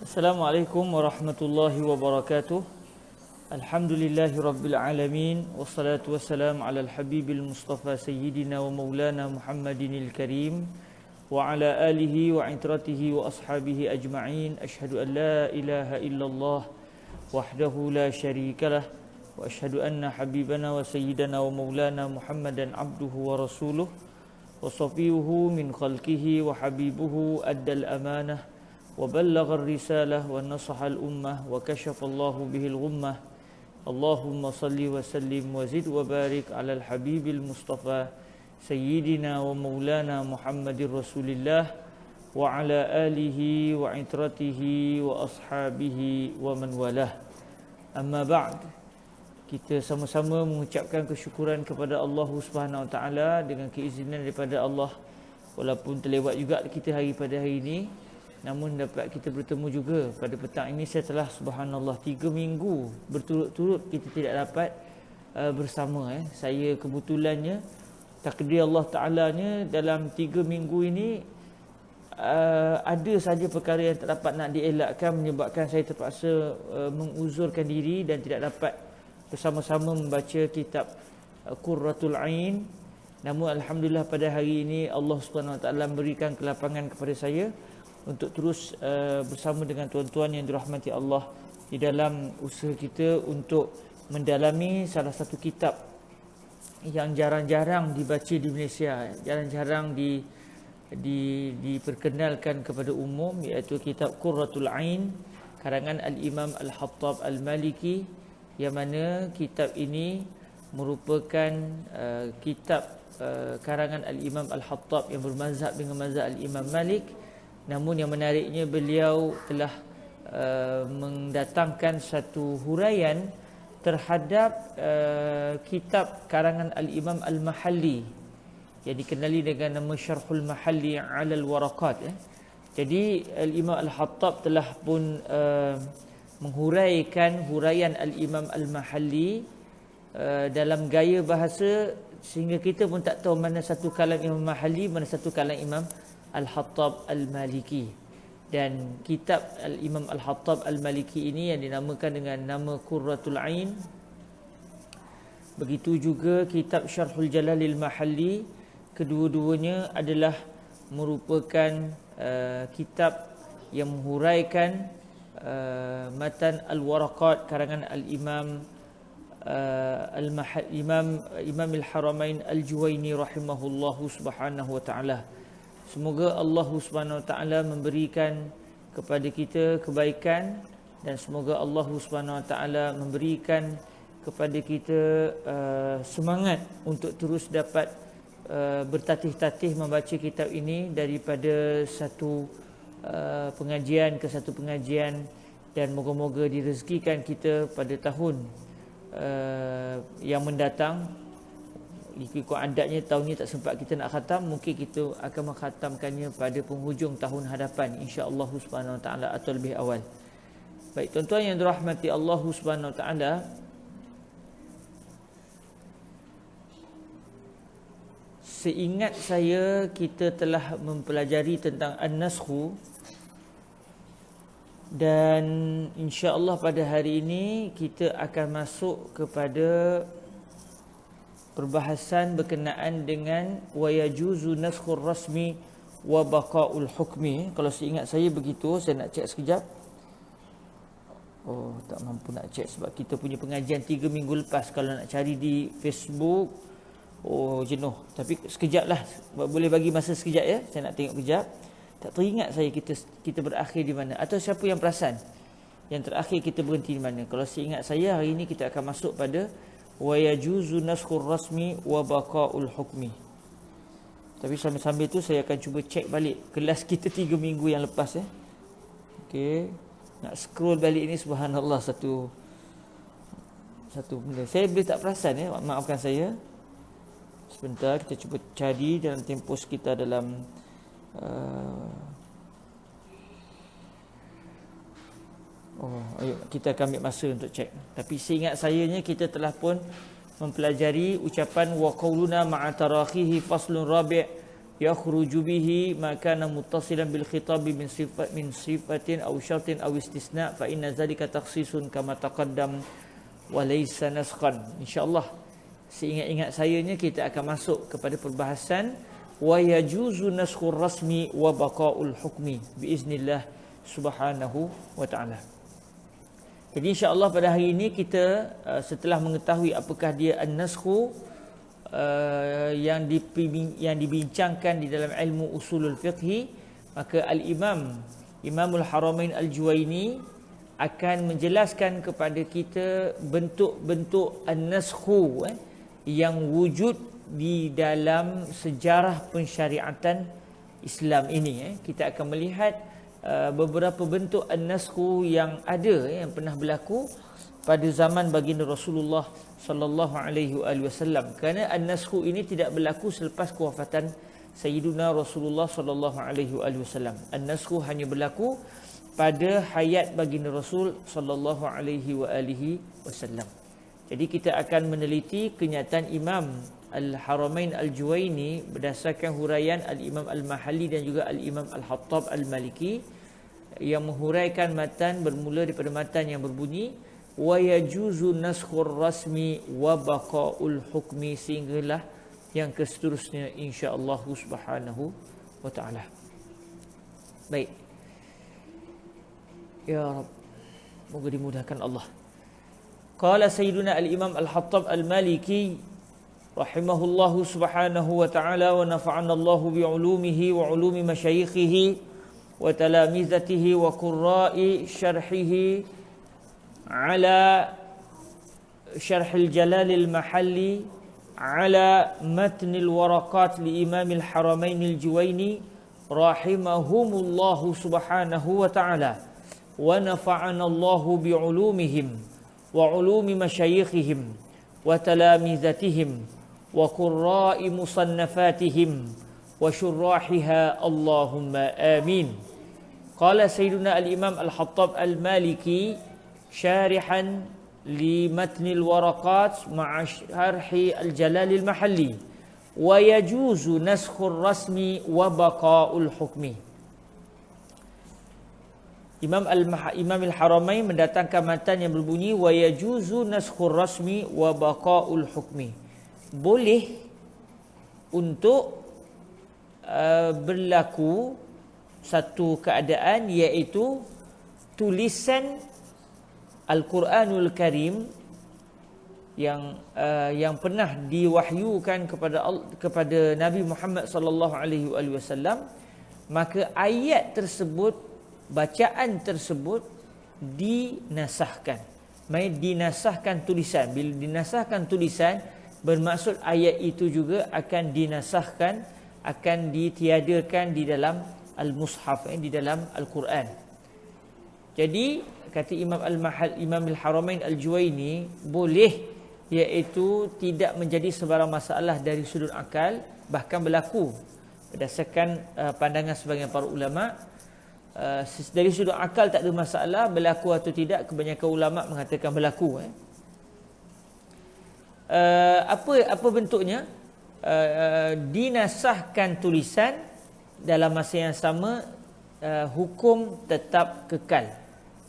Assalamualaikum warahmatullahi wabarakatuh. Alhamdulillahi rabbil alamin. Wassalatu wassalamu ala al-habibil mustafa sayyidina wa maulana Muhammadinil karim wa ala alihi wa intratihi wa ashabihi ajma'in. Ashhadu an la ilaha illallah wahdahu la syarikalah wa ashhadu anna habibana wa sayyidana wa maulana Muhammadan abduhu wa rasuluh wa safiyuhu min khalqihi wa habibuhu addal amanah وبلغ الرسالة ونصح الأمة وكشف الله به الغمة اللهم صل وسلم وزد وبارك على الحبيب المصطفى سيدنا ومولانا محمد رسول الله وعلى آله وعترته وأصحابه ومن والاه. أما بعد, kita sama-sama mengucapkan kesyukuran kepada Allah Subhanahu Wa Taala dengan keizinan daripada Allah. Walaupun terlewat juga kita pada hari ini, namun dapat kita bertemu juga pada petang ini setelah subhanallah 3 minggu berturut-turut kita tidak dapat bersama. Saya kebetulannya takdir Allah Ta'alanya dalam 3 minggu ini ada saja perkara yang tak dapat nak dielakkan menyebabkan saya terpaksa menguzurkan diri dan tidak dapat bersama-sama membaca kitab Qurratul Ain. Namun alhamdulillah pada hari ini Allah Subhanahu Wa Ta'ala memberikan kelapangan kepada saya untuk terus bersama dengan tuan-tuan yang dirahmati Allah di dalam usaha kita untuk mendalami salah satu kitab yang jarang-jarang dibaca di Malaysia, jarang-jarang diperkenalkan kepada umum, iaitu kitab Qurratul Ain karangan Al-Imam Al-Hattab Al-Maliki, yang mana kitab ini merupakan kitab karangan Al-Imam Al-Hattab yang bermazhab dengan mazhab Al-Imam Malik. Namun yang menariknya, beliau telah mendatangkan satu huraian terhadap kitab karangan Al-Imam Al-Mahalli yang dikenali dengan nama Syarhul Mahalli 'ala al-Waraqat. Jadi Al-Imam Al-Hattab telah pun menghuraikan huraian Al-Imam Al-Mahalli dalam gaya bahasa sehingga kita pun tak tahu mana satu kalam Imam Mahalli, mana satu kalam Imam Al-Hattab Al-Maliki. Dan kitab Al-Imam Al-Hattab Al-Maliki ini yang dinamakan dengan nama Qurratul Ain. Begitu juga kitab Syarhul Jalalil Mahalli. Kedua-duanya adalah merupakan kitab yang menghuraikan matan Al-Waraqat karangan Al-Imam Imam Al-Haramain Al-Juwaini rahimahullahu subhanahu wa ta'ala. Semoga Allah Subhanahu Wa Taala memberikan kepada kita kebaikan, dan semoga Allah Subhanahu Wa Taala memberikan kepada kita semangat untuk terus dapat bertatih-tatih membaca kitab ini daripada satu pengajian ke satu pengajian, dan moga-moga direzekikan kita pada tahun yang mendatang. Ikut adatnya tahun ni tak sempat kita nak khatam, mungkin kita akan mengkhatamkannya pada penghujung tahun hadapan, insya-Allah Subhanahu Wa Taala, atau lebih awal. Baik tuan-tuan yang dirahmati Allah Subhanahu Wa Taala, seingat saya kita telah mempelajari tentang An-Naskhu, dan insya-Allah pada hari ini kita akan masuk kepada perbahasan berkenaan dengan wa yajuzu naskhur rasmi wa baqaul hukmi. Kalau seingat saya begitu, saya nak cek sekejap. Oh, tak mampu nak cek sebab kita punya pengajian 3 minggu lepas. Kalau nak cari di Facebook, oh jenuh. Tapi sekejap lah, boleh bagi masa sekejap ya. Saya nak tengok sekejap. Tak teringat saya kita berakhir di mana, atau siapa yang perasan yang terakhir kita berhenti di mana. Kalau seingat saya, hari ini kita akan masuk pada wa yajuzu naskhur rasmi wa baqaul hukmi. Tapi sambil-sambil tu saya akan cuba cek balik kelas kita 3 minggu yang lepas ya. Okey, nak scroll balik ni, subhanallah, satu benda saya boleh tak perasan ya, maafkan saya. Sebentar, kita cuba cari dalam tempos kita dalam ayo kita akan ambil masa untuk cek. Tapi seingat sayanya kita telah pun mempelajari ucapan wa qauluna ma'a tarakhihi faslun rabi' yakhruju bihi ma kana muttasilan bil khitab min sifatin aw syartin aw istisna fa inna zalika takhsisun kama taqaddam wa laysa naskhan. Insyaallah seingat-ingat sayanya kita akan masuk kepada perbahasan wa yajuzu naskhur rasmi wa baqaul hukmi biiznillah subhanahu wa ta'ala. Jadi insya-Allah pada hari ini kita setelah mengetahui apakah dia an-naskhu yang dibincangkan di dalam ilmu usulul fiqh, maka Imamul Haramain Al-Juwaini akan menjelaskan kepada kita bentuk-bentuk an-naskhu yang wujud di dalam sejarah pensyariatan Islam ini. Kita akan melihat beberapa bentuk an-naskhu yang ada yang pernah berlaku pada zaman baginda Rasulullah sallallahu alaihi wasallam. Kerana an-naskhu ini tidak berlaku selepas kewafatan Sayyiduna Rasulullah sallallahu alaihi wasallam. An-naskhu hanya berlaku pada hayat baginda Rasul sallallahu alaihi wasallam. Jadi kita akan meneliti kenyataan Imam Al-Haramain Al-Juwaini berdasarkan huraian Al-Imam Al-Mahalli dan juga Al-Imam Al-Hattab Al-Maliki yang menghuraikan matan bermula daripada matan yang berbunyi wa yajuzu naskhur rasmi wa baqaul hukmi, sehinggalah yang seterusnya insya-Allah subhanahu wa taala. Baik. Ya Rabb, moga dimudahkan Allah. Qala Sayyiduna Al-Imam Al-Hattab Al-Maliki rahimahullahu subhanahu wa ta'ala wa nafa'ana Allahu bi'ulumihi wa ulumi masyayikhihi wa talamizatihi wa qurra'i syarhihi ala syarhil jalalil mahalli ala matnil waraqat li imamil haramainil juwaini rahimahumullahu subhanahu wa ta'ala wa nafa'ana Allahu bi'ulumihim wa ulumi masyayikhihim wa talamizatihim wa qurra'i musannafatihim wa syurrahiha Allahumma amin. Qala Sayyiduna Al-Imam Al-Hattab Al-Maliki syarihan li matnil waraqat ma'a syarhi al-jalal al-mahalli wa yajuzu naskhur rasmi wa baqaul hukmi. Imam Al-Haramain mendatangkan matan yang berbunyi wa yajuzu naskhur rasmi wa baqaul hukmi. Boleh untuk berlaku satu keadaan, iaitu tulisan Al-Quranul Karim yang pernah diwahyukan kepada Nabi Muhammad sallallahu alaihi wasallam, maka ayat tersebut, bacaan tersebut dinasahkan. Maksudnya dinasahkan tulisan. Bila dinasahkan tulisan, bermaksud ayat itu juga akan dinasahkan, akan ditiadakan di dalam al-mushaf, di dalam Al-Quran. Jadi kata Imam Al-Haramain Al-Juwaini, boleh, iaitu tidak menjadi sebarang masalah dari sudut akal, bahkan berlaku berdasarkan pandangan sebahagian para ulama. Dari sudut akal tak ada masalah, berlaku atau tidak, kebanyakan ulama mengatakan berlaku. Apa bentuknya? Dinasahkan tulisan, dalam masa yang sama hukum tetap kekal.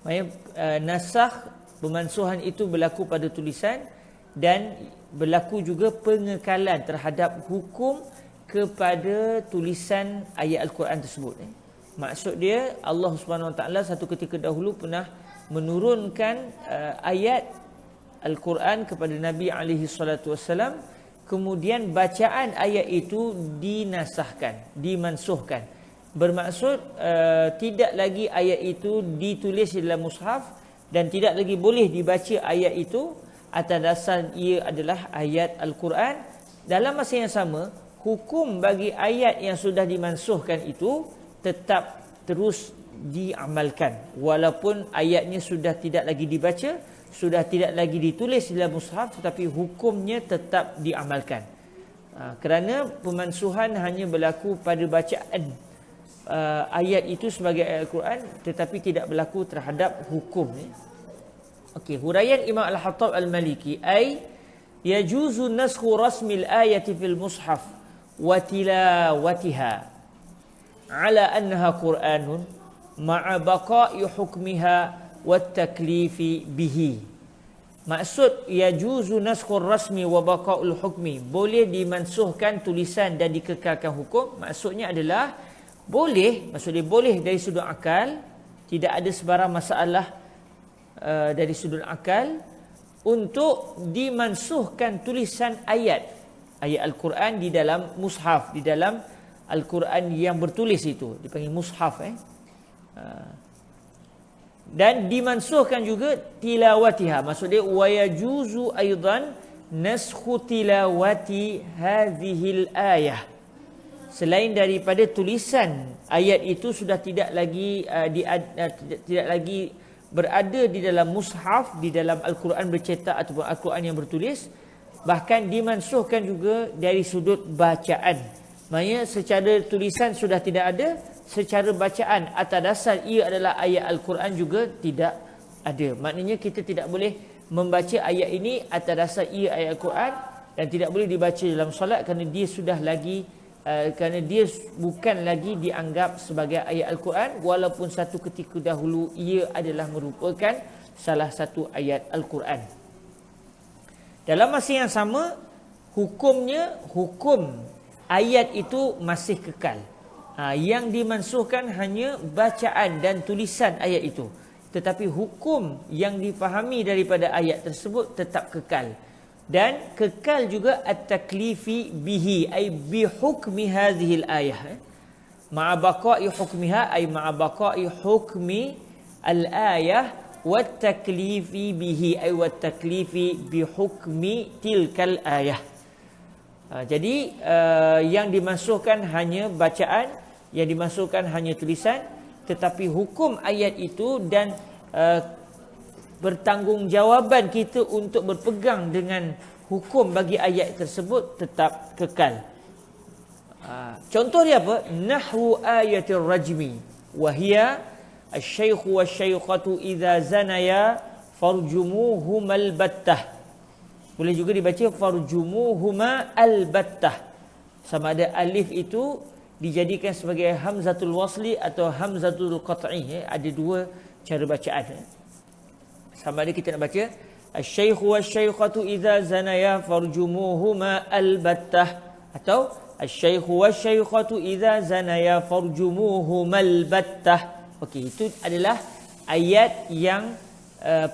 Maksudnya nasakh, pemansuhan itu berlaku pada tulisan, dan berlaku juga pengekalan terhadap hukum kepada tulisan ayat Al-Quran tersebut. Maksud dia, Allah Subhanahu Wa Taala satu ketika dahulu pernah menurunkan ayat Al-Quran kepada Nabi alaihi salatu wasallam, kemudian bacaan ayat itu dinasahkan, dimansuhkan. Bermaksud tidak lagi ayat itu ditulis di dalam mushaf, dan tidak lagi boleh dibaca ayat itu atas dasar ia adalah ayat Al-Quran. Dalam masa yang sama, hukum bagi ayat yang sudah dimansuhkan itu tetap terus diamalkan, walaupun ayatnya sudah tidak lagi dibaca, sudah tidak lagi ditulis di dalam mushaf, tetapi hukumnya tetap diamalkan. Kerana pemansuhan hanya berlaku pada bacaan ayat itu sebagai ayat Al-Quran, tetapi tidak berlaku terhadap hukum. Okey, huraian Imam Al-Hattab Al-Maliki, ay yajuzu naskhu rasmil ayati fil mushaf wa tilawatiha ala annaha Qur'anun ma'a baqa'i hukmiha wat taklifi bihi. Maksud yajuzu naskhur rasmi wa baqa'ul hukmi, boleh dimansuhkan tulisan dan dikekalkan hukum. Maksudnya adalah boleh, maksudnya boleh dari sudut akal, tidak ada sebarang masalah dari sudut akal untuk dimansuhkan tulisan ayat Al-Quran di dalam mushaf, di dalam Al-Quran yang bertulis itu dipanggil mushaf. Dan dimansuhkan juga tilawatiha, maksudnya wa yajuzu aidan naskhu tilawati hadhil ayah. Selain daripada tulisan ayat itu sudah tidak lagi tidak lagi berada di dalam mushaf, di dalam Al-Quran bercetak ataupun Al-Quran yang bertulis, bahkan dimansuhkan juga dari sudut bacaan. Maksudnya secara tulisan sudah tidak ada, secara bacaan atas dasar ia adalah ayat Al-Quran juga tidak ada. Maknanya kita tidak boleh membaca ayat ini atas dasar ia ayat Al-Quran, dan tidak boleh dibaca dalam solat kerana dia sudah lagi kerana dia bukan lagi dianggap sebagai ayat Al-Quran, walaupun satu ketika dahulu ia adalah merupakan salah satu ayat Al-Quran. Dalam masa yang sama, hukum ayat itu masih kekal. Yang dimansuhkan hanya bacaan dan tulisan ayat itu, tetapi hukum yang difahami daripada ayat tersebut tetap kekal. Dan kekal juga at-taklifi bihi, ay bi hukmi hadhil ayah. Ma'a baqa'i hukmiha, ay ma'a baqa'i hukmi al-ayah wa taklifi bihi, ay wa taklifi bi hukmi tilkal ayah. Jadi yang dimasukkan hanya bacaan, yang dimasukkan hanya tulisan, tetapi hukum ayat itu dan bertanggungjawab kita untuk berpegang dengan hukum bagi ayat tersebut tetap kekal. Contoh dia apa? Nahwu ayatir rajmi wa hiya asy-syaikhu wasy-syaikhatu idza zanaya farjumuhumal battah. Boleh juga dibaca farjumuhuma al-battah. Sama ada alif itu dijadikan sebagai hamzatul wasli atau hamzatul qat'i. Ada dua cara bacaan. Sama ada kita nak baca asy-syaikhu wasy-syaikhatu idza zanaya farjumuhuma al-battah, atau asy-syaikhu wasy-syaikhatu idza zanaya farjumuhumal battah. Okey, itu adalah ayat yang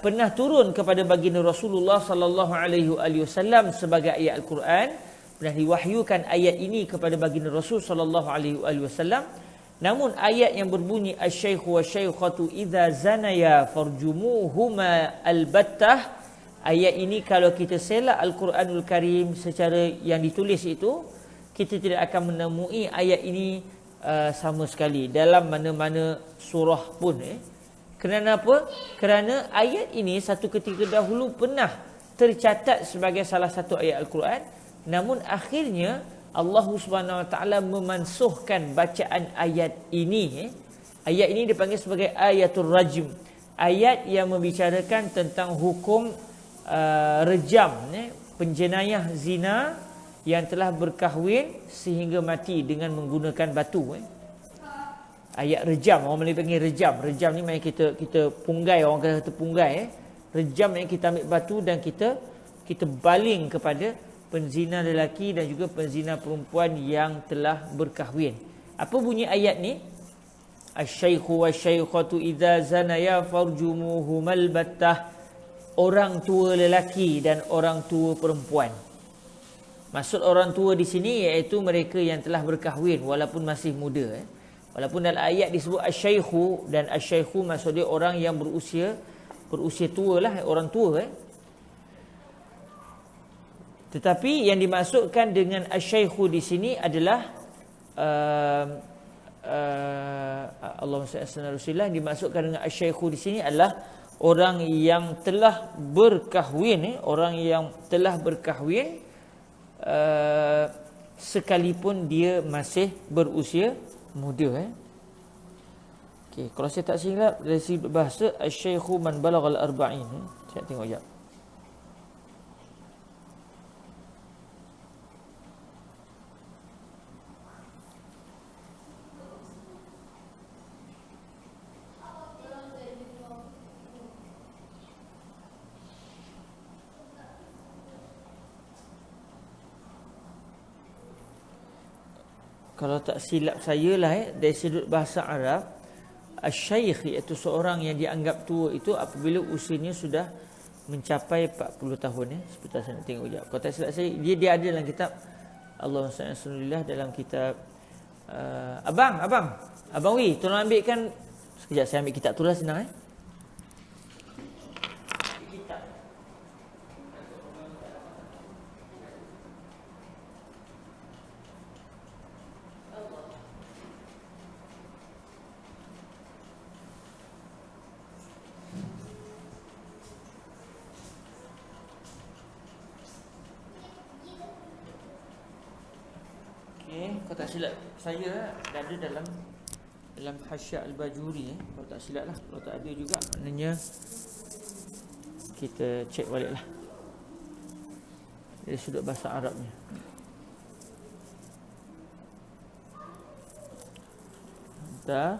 pernah turun kepada baginda Rasulullah sallallahu alaihi wasallam sebagai ayat Al-Quran. Pernah diwahyukan ayat ini kepada baginda Rasul sallallahu alaihi wasallam. Namun ayat yang berbunyi asy-syaikhu wasy-syaikhatu idza zanaya farjumuhuma al-battah, ayat ini kalau kita selak Al-Quranul Karim secara yang ditulis itu, kita tidak akan menemui ayat ini sama sekali dalam mana-mana surah pun. Kerana apa? Kerana ayat ini satu ketika dahulu pernah tercatat sebagai salah satu ayat Al-Quran, namun akhirnya Allah Subhanahu Wa Taala memansuhkan bacaan ayat ini. Ayat ini dipanggil sebagai ayatul rajm, ayat yang membicarakan tentang hukum rejam, penjenayah zina yang telah berkahwin sehingga mati dengan menggunakan batu. Ayat rejam, orang Melayu panggil rejam. Rejam ni macam kita punggai, orang kata punggai. Rejam ni kita ambil batu dan kita baling kepada penzina lelaki dan juga penzina perempuan yang telah berkahwin. Apa bunyi ayat ni? Asy-syaikhu wasy-syaikhatu idza zanaya farjumuhumal battah. Orang tua lelaki dan orang tua perempuan. Maksud orang tua di sini iaitu mereka yang telah berkahwin walaupun masih muda. Walaupun dalam ayat disebut asy-syaikhu, dan asy-syaikhu maksudnya orang yang berusia tua lah, orang tua. Tetapi yang dimaksudkan dengan asy-syaikhu di sini adalah Allahumma salli ala Rasulillah, dimaksudkan dengan asy-syaikhu di sini adalah orang yang telah berkahwin, orang yang telah berkahwin sekalipun dia masih berusia muda. Okey, kalau saya tak silap dari segi bahasa asy-syaikhu man balaghal arba'in. Saya tengok jap. kalau tak silap saya lah dari sudut bahasa Arab, asy-syaikh iaitu seorang yang dianggap tua itu apabila usianya sudah mencapai 40 tahun seperti saya nak tengok sekejap. Kalau tak silap saya dia ada dalam kitab Allahumma salli ala Rasulillah, dalam kitab Abang Wi, tolong ambilkan sekejap, saya ambil kitab tu lah senang Kalau tak silap saya dah ada dalam Hasyiah Al-Bajuri kalau tak silap lah. Kalau tak ada juga maknanya kita cek balik lah dari sudut bahasa Arabnya. Dah.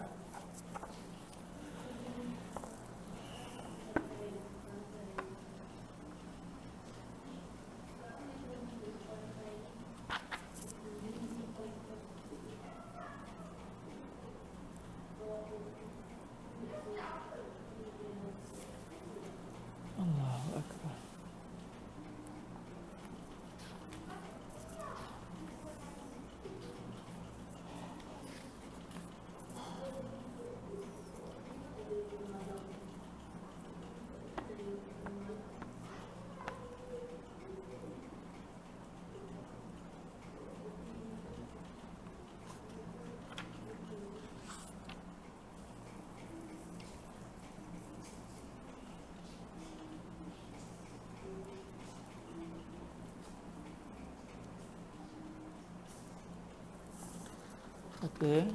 Okey.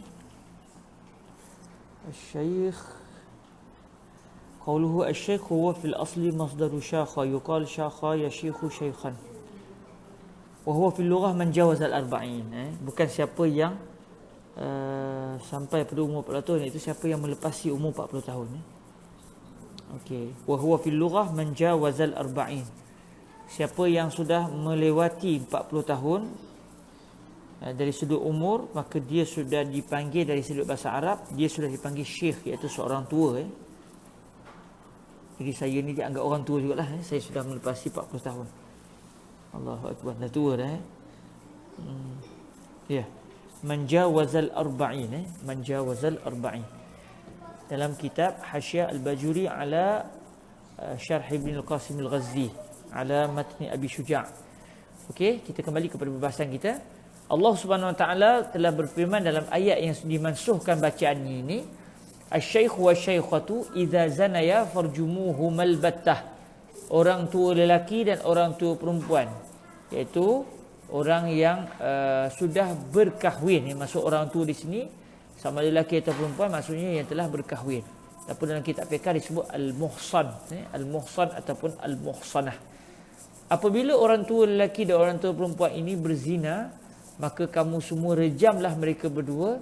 Asy-syaikh qauluhu asy-syaikh huwa fil asli masdaru syakha yuqal syakha yashikhu syaikhan. Wa huwa fil lughah man jawaza al-arba'in. Bukan siapa yang sampai pada umur 40 tahun, iaitu siapa yang melepasi umur 40 tahun. Okey. Wa huwa fil lughah man jawaza al-arba'in. Siapa yang sudah melewati 40 tahun dari sudut umur, maka dia sudah dipanggil dari sudut bahasa Arab, dia sudah dipanggil syekh, iaitu seorang tua. Jadi saya ni dianggap orang tua jugalah. Saya sudah melepasi 40 tahun. Allahu Akbar, dah tua dah. Ya. Manjawazal arba'in. Manjawazal arba'in. Dalam kitab Hasyiah Al-Bajuri ala Syarh Ibn Al-Qasim Al-Ghazzi ala matni Abi Syuja'. Okey, kita kembali kepada pembahasan kita. Allah Subhanahu Wa Taala telah berfirman dalam ayat yang dimansuhkan bacaan ini, asy-syaikh wa syaikhatu idza zanaya farjumuhumal battah. Orang tua lelaki dan orang tua perempuan, iaitu orang yang sudah berkahwin. Yang maksud orang tua di sini sama lelaki atau perempuan, maksudnya yang telah berkahwin. Ataupun dalam kitab fiqh disebut al-muhsan, al-muhsan ataupun al-muhsanah. Apabila orang tua lelaki dan orang tua perempuan ini berzina, maka kamu semua rejamlah mereka berdua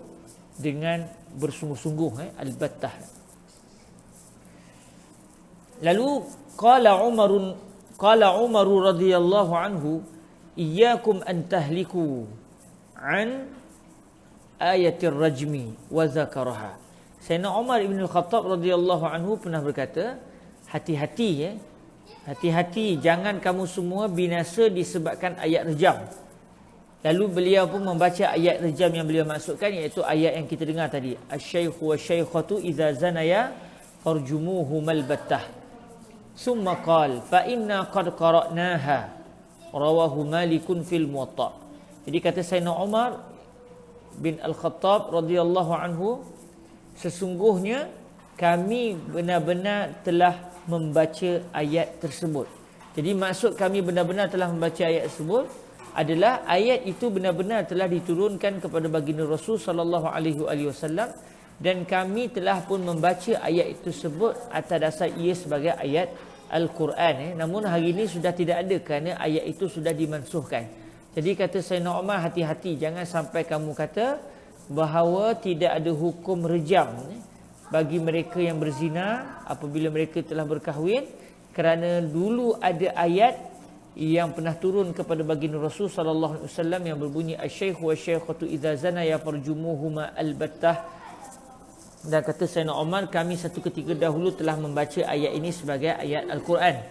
dengan bersungguh-sungguh, al-battah. Lalu qala Umar radhiyallahu anhu, iyyakum an tahliku an ayatir rajmi wa zakaraha. Sayyidina Umar ibn al-Khattab radhiyallahu anhu pernah berkata, hati-hati hati-hati jangan kamu semua binasa disebabkan ayat rejam. Lalu beliau pun membaca ayat rejam yang beliau maksudkan, iaitu ayat yang kita dengar tadi, asy-syaikhu wasy-syaikhatu idza zanaya farjumuhumal battah. Summa qala fa inna qad qara'naha rawahu Malikun fil Muwatta. Jadi kata Sayyidina Umar bin Al-Khattab radhiyallahu anhu, sesungguhnya kami benar-benar telah membaca ayat tersebut. Jadi maksud kami benar-benar telah membaca ayat tersebut adalah ayat itu benar-benar telah diturunkan kepada baginda Rasul sallallahu alaihi wasallam, dan kami telah pun membaca ayat itu tersebut atas dasar ia sebagai ayat Al-Quran. Namun hari ini sudah tidak ada kerana ayat itu sudah dimansuhkan. Jadi kata Sayyidina Umar, hati-hati jangan sampai kamu kata bahawa tidak ada hukum rejam bagi mereka yang berzina apabila mereka telah berkahwin, kerana dulu ada ayat yang pernah turun kepada baginda Rasul sallallahu alaihi wasallam yang berbunyi asy-syaikhu wasy-syaikhatu idza zana ya farjumuhuma albattah. Dan kata Sayyidina Umar, kami satu ketika dahulu telah membaca ayat ini sebagai ayat Al-Quran.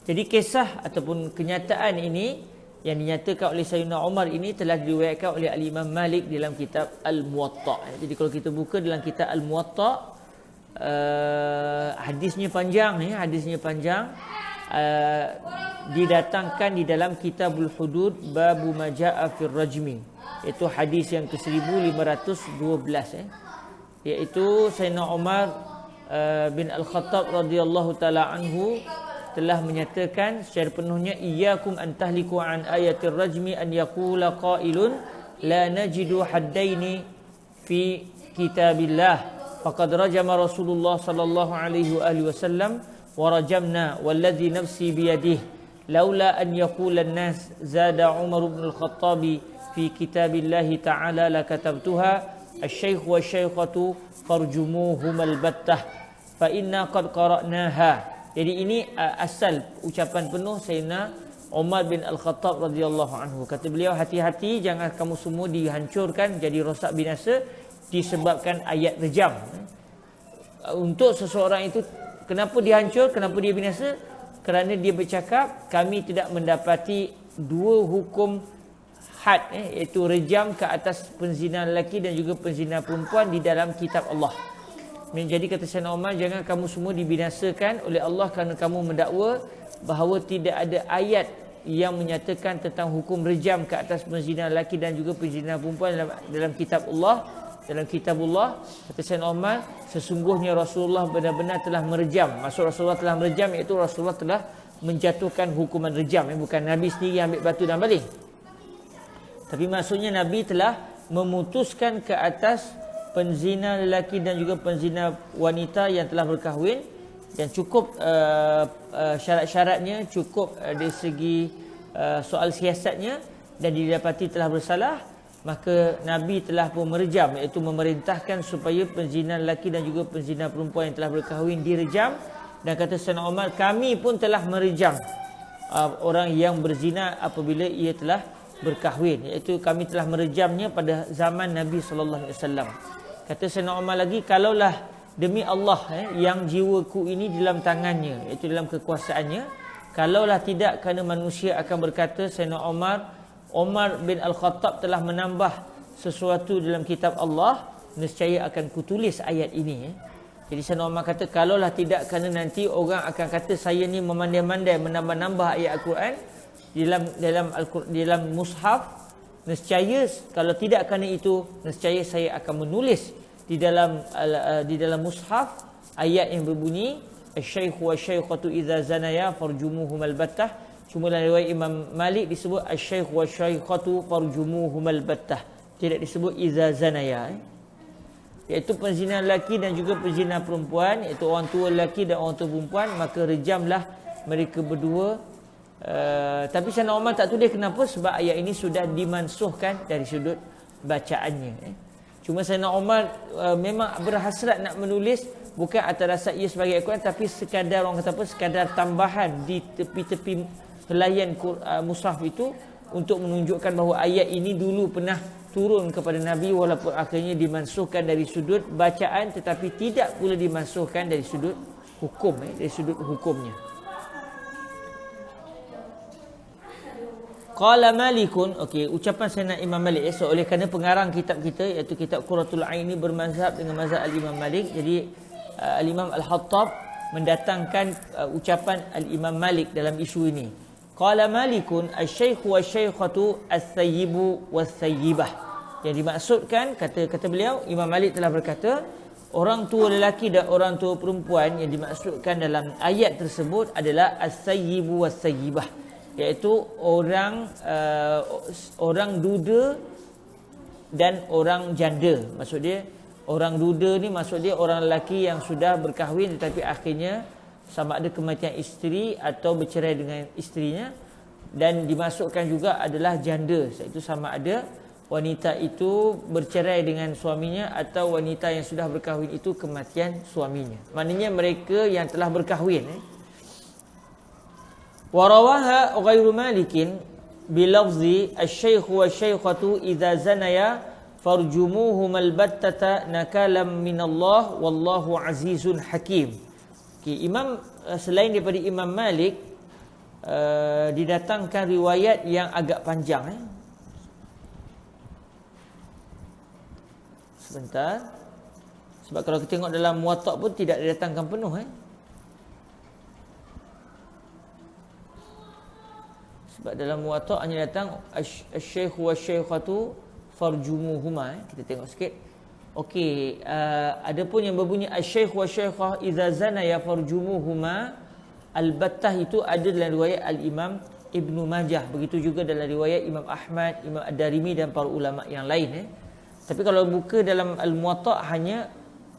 Jadi kisah ataupun kenyataan ini yang dinyatakan oleh Sayyidina Umar ini telah diriwayatkan oleh Al-Imam Malik dalam kitab Al-Muwatta. Jadi kalau kita buka dalam kitab Al-Muwatta, hadisnya panjang ni, didatangkan di dalam Kitabul Hudud babu majaa fir rajmi, iaitu hadis yang ke-1512 iaitu Sayyidina Umar bin Al-Khattab radhiyallahu taala anhu telah menyatakan secara penuhnya, iyyakum an tahliku an ayatir rajmi an yaqula qailun la najidu haddaini fi kitabillah faqad rajama Rasulullah sallallahu alaihi wa alihi wasallam wa rajamna walladhi nafsi biyadihi laula an yaqula an-nas zada Umar bin Al-Khattab fi kitabillahi ta'ala la katabtuha asy-syaikh wa asy-syaikhatu farjumuhum al-battah fa inna qad qara'naha. Jadi ini asal ucapan penuh Sayyidina Umar bin Al-Khattab radhiyallahu anhu. Kata beliau, hati-hati jangan kamu semua dihancurkan, jadi rosak binasa disebabkan ayat rejam. Untuk seseorang itu kenapa dihancur, kenapa dia binasa? Kerana dia bercakap kami tidak mendapati dua hukum had, iaitu rejam ke atas penzina lelaki dan juga penzina perempuan di dalam kitab Allah. Jadi kata Sayyidina Umar, jangan kamu semua dibinasakan oleh Allah kerana kamu mendakwa bahawa tidak ada ayat yang menyatakan tentang hukum rejam ke atas penzina lelaki dan juga penzina perempuan dalam kitab Allah. Dalam kitabullah, kata Sayyidina Umar, sesungguhnya Rasulullah benar-benar telah merejam. Maksud Rasulullah telah merejam iaitu Rasulullah telah menjatuhkan hukuman rejam, bukan Nabi sendiri ambil batu dan baling. Tapi maksudnya Nabi telah memutuskan ke atas penzina lelaki dan juga penzina wanita yang telah berkahwin, dan cukup syarat-syaratnya, cukup dari segi soal siasatnya, dan didapati telah bersalah, maka Nabi telah pun merejam, iaitu memerintahkan supaya penzina lelaki dan juga penzina perempuan yang telah berkahwin direjam. Dan kata Sayyidina Umar, kami pun telah merejam orang yang berzina apabila ia telah berkahwin, iaitu kami telah merejamnya pada zaman Nabi sallallahu alaihi wasallam. Kata Sayyidina Umar lagi, kalaulah demi Allah yang jiwaku ini dalam tangannya, iaitu dalam kekuasaannya, kalaulah tidak kerana manusia akan berkata Sayyidina Umar bin Al-Khattab telah menambah sesuatu dalam kitab Allah, nescaya akan kutulis ayat ini. Jadi Sayyidina Umar kata, kalaulah tidak kerana nanti orang akan kata saya ni memandai-mandai menambah-nambah ayat Al-Quran dalam mushaf, nescaya kalau tidak kerana itu, nescaya saya akan menulis di dalam mushaf ayat yang berbunyi asy-syaikhu wasy-syaikhatu idza zanaya farjumuhum al-battah. Cuma dalam riwayat Imam Malik disebut asy-syaikh wa asy-syaikhatu farjumuhum al-battah, tidak disebut idza zanaya, iaitu penzina lelaki dan juga penzina perempuan, iaitu orang tua lelaki dan orang tua perempuan, maka rejamlah mereka berdua. Tapi Sayyidina Umar tak tulis. Kenapa? Sebab ayat ini sudah dimansuhkan dari sudut bacaannya. Cuma Sayyidina Umar memang berhasrat nak menulis, bukan atas dasar ia sebagai Al-Quran, tapi sekadar orang kata apa, sekadar tambahan di tepi-tepi helaian mushaf itu untuk menunjukkan bahawa ayat ini dulu pernah turun kepada Nabi, walaupun akhirnya dimansuhkan dari sudut bacaan, tetapi tidak pula dimansuhkan dari sudut hukum, dari sudut hukumnya. Qala Malikun, okey, ucapan Sayyidina Imam Malik. So oleh kerana pengarang kitab kita iaitu kitab Qurratul Ain ini bermazhab dengan mazhab Al-Imam Malik, jadi Al-Imam Al-Hattab mendatangkan ucapan Al-Imam Malik dalam isu ini. Qala Malikun asy-syaikhu wasy-syaikhatu as-sayyibu was-sayyibah. Yang dimaksudkan, kata beliau, Imam Malik telah berkata, orang tua lelaki dan orang tua perempuan yang dimaksudkan dalam ayat tersebut adalah as-sayyibu was-sayyibah, iaitu orang duda dan orang janda. Maksud dia orang duda ni, maksud dia orang lelaki yang sudah berkahwin tetapi akhirnya sama ada kematian isteri atau bercerai dengan isterinya, dan dimasukkan juga adalah janda, iaitu sama ada wanita itu bercerai dengan suaminya atau wanita yang sudah berkahwin itu kematian suaminya. Maknanya mereka yang telah berkahwin Wa rawaha ghairu Malikin bilafzi asy-syaikh wa syaikhatu idza zanaya farjumuhum albattata nakalam minallah wallahu azizun hakim. Imam selain daripada Imam Malik didatangkan riwayat yang agak panjang. Sebentar. Sebab kalau kita tengok dalam Muwatta pun tidak didatangkan penuh. Sebab dalam Muwatta hanya datang asy-syaikh wa syaikhatu farjumuhuma. Kita tengok sikit. Okey, adapun yang berbunyi asy-syaikh wa syaikhah idza zanaya farjumuhuma, al-battah itu ada dalam riwayat al-Imam Ibnu Majah. Begitu juga dalam riwayat Imam Ahmad, Imam Ad-Darimi dan para ulama yang lain. Tapi kalau buka dalam al-Muwatta hanya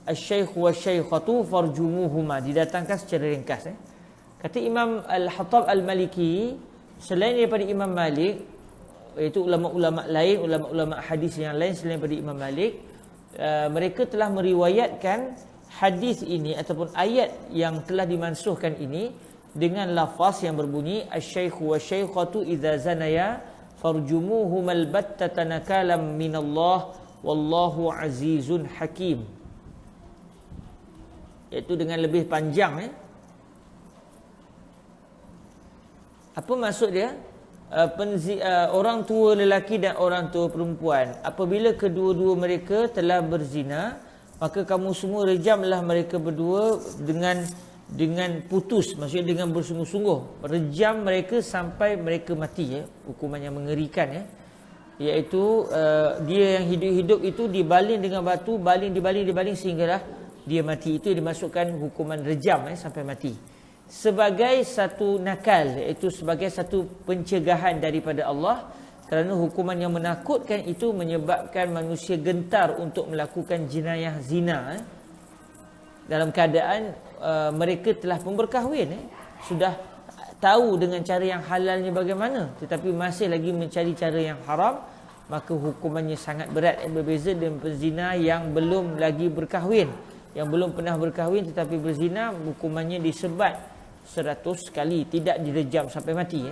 asy-syaikh wa syaikhatu farjumuhuma, didatangkan secara ringkas. Kata Imam Al-Hattab Al-Maliki, selain daripada Imam Malik, iaitu ulama-ulama lain, ulama-ulama hadis yang lain selain daripada Imam Malik, mereka telah meriwayatkan hadis ini ataupun ayat yang telah dimansuhkan ini dengan lafaz yang berbunyi asy-syaikh wa syaikhatu idza zanaya farjumuhumal battata nakalam minallah wallahu azizun hakim. Iaitu dengan lebih panjang. Apa maksud dia? Orang tua lelaki dan orang tua perempuan, apabila kedua-dua mereka telah berzina, maka kamu semua rejamlah mereka berdua dengan putus, maksudnya dengan bersungguh-sungguh. Rejam mereka sampai mereka mati. Hukuman yang mengerikan. Iaitu dia yang hidup-hidup itu dibaling dengan batu, dibaling sehinggalah dia mati. Itu dimasukkan hukuman rejam sampai mati. Sebagai satu nakal, iaitu sebagai satu pencegahan daripada Allah, kerana hukuman yang menakutkan itu menyebabkan manusia gentar untuk melakukan jenayah zina dalam keadaan mereka telah pun berkahwin, sudah tahu dengan cara yang halalnya bagaimana, tetapi masih lagi mencari cara yang haram, maka hukumannya sangat berat. Berbeza dengan penzina yang belum lagi berkahwin, yang belum pernah berkahwin tetapi berzina, hukumannya disebat 100 kali, tidak direjam sampai mati.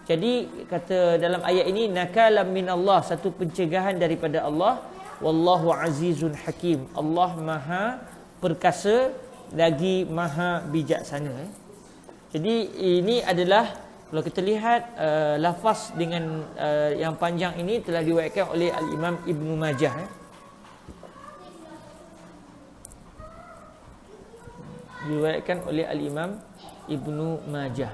Jadi kata dalam ayat ini nakalam minallah, satu pencegahan daripada Allah, wallahu azizun hakim, Allah maha perkasa lagi maha bijaksana. Jadi ini adalah, kalau kita lihat lafaz dengan yang panjang ini telah diriwayatkan oleh al-Imam Ibnu Majah. Diriwayatkan oleh al-Imam Ibnu Majah.